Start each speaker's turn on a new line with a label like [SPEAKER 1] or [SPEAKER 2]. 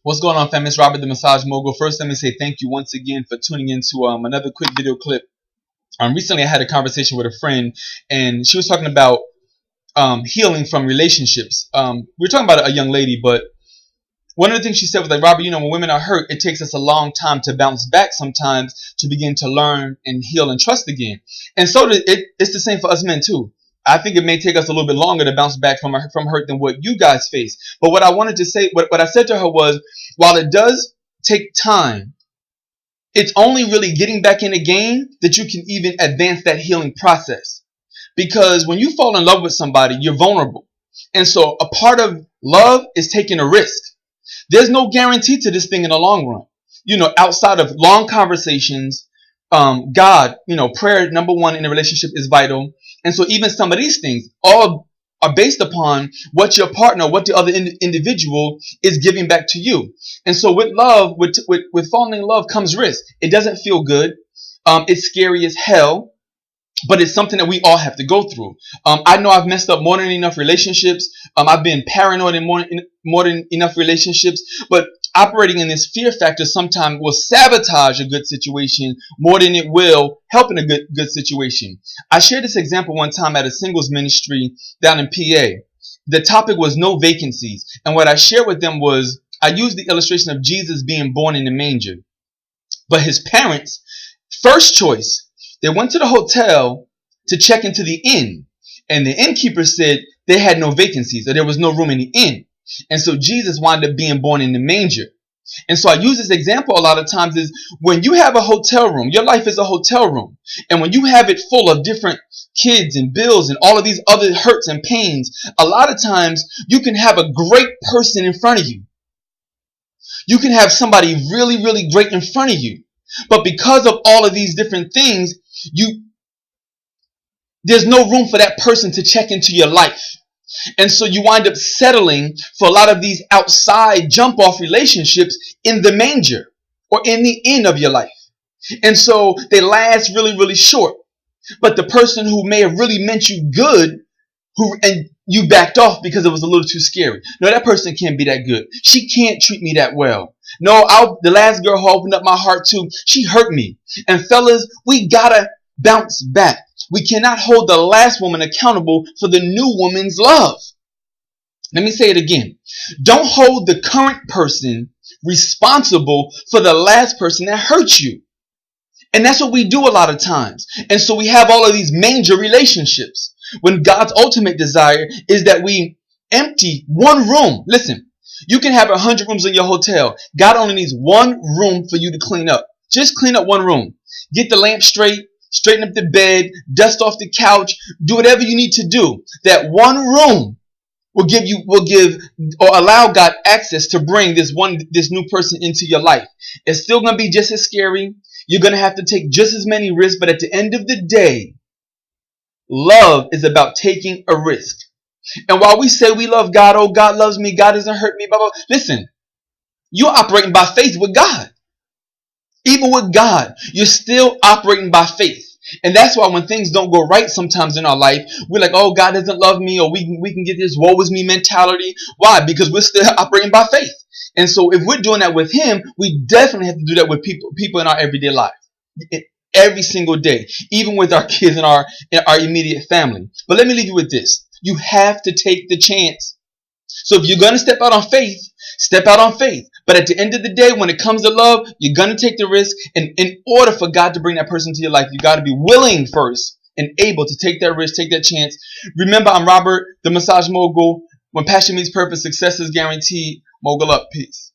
[SPEAKER 1] What's going on, fam? It's Robert the Massage Mogul. First, let me say thank you once again for tuning into another quick video clip. Recently, I had a conversation with a friend, and she was talking about healing from relationships. We were talking about a young lady, but one of the things she said was like, Robert, when women are hurt, it takes us a long time to bounce back sometimes to begin to learn and heal and trust again. And so it's the same for us men too. I think it may take us a little bit longer to bounce back from hurt than what you guys face. But what I wanted to say, what I said to her was, while it does take time, it's only really getting back in the game that you can even advance that healing process. Because when you fall in love with somebody, you're vulnerable. And so a part of love is taking a risk. There's no guarantee to this thing in the long run. Outside of long conversations, God, prayer, number one, in a relationship is vital. And so even some of these things all are based upon what your partner, what the other individual is giving back to you. And so with love, with falling in love comes risk. It doesn't feel good. It's scary as hell, but it's something that we all have to go through. I know I've messed up more than enough relationships. I've been paranoid in more than enough relationships, but operating in this fear factor sometimes will sabotage a good situation more than it will help in a good situation. I shared this example one time at a singles ministry down in PA. The topic was no vacancies. And what I shared with them was, I used the illustration of Jesus being born in the manger. But his parents, first choice, they went to the hotel to check into the inn. And the innkeeper said they had no vacancies, or there was no room in the inn. And so Jesus wound up being born in the manger. And so I use this example a lot of times is when you have a hotel room, your life is a hotel room. And when you have it full of different kids and bills and all of these other hurts and pains, a lot of times you can have a great person in front of you. You can have somebody really, really great in front of you. But because of all of these different things, there's no room for that person to check into your life. And so you wind up settling for a lot of these outside jump off relationships in the manger or in the inn of your life. And so they last really, really short. But the person who may have really meant you good, and you backed off because it was a little too scary. No, that person can't be that good. She can't treat me that well. No, the last girl who opened up my heart to, she hurt me. And fellas, we gotta bounce back. We cannot hold the last woman accountable for the new woman's love. Let me say it again. Don't hold the current person responsible for the last person that hurt you. And that's what we do a lot of times. And so we have all of these manger relationships when God's ultimate desire is that we empty one room. Listen, you can have 100 rooms in your hotel. God only needs one room for you to clean up. Just clean up one room. Get the lamp straight. Straighten up the bed, dust off the couch, do whatever you need to do. That one room will give or allow God access to bring this new person into your life. It's still going to be just as scary. You're going to have to take just as many risks, but at the end of the day, love is about taking a risk. And while we say we love God, oh, God loves me, God doesn't hurt me, blah, blah, listen, you're operating by faith with God. Even with God, you're still operating by faith. And that's why when things don't go right sometimes in our life, we're like, oh, God doesn't love me, or we can get this woe is me mentality. Why? Because we're still operating by faith. And so if we're doing that with him, we definitely have to do that with people in our everyday life. Every single day, even with our kids and our immediate family. But let me leave you with this. You have to take the chance. So if you're going to step out on faith, step out on faith. But at the end of the day, when it comes to love, you're going to take the risk. And in order for God to bring that person to your life, you got to be willing first and able to take that risk, take that chance. Remember, I'm Robert, the Massage Mogul. When passion meets purpose, success is guaranteed. Mogul up. Peace.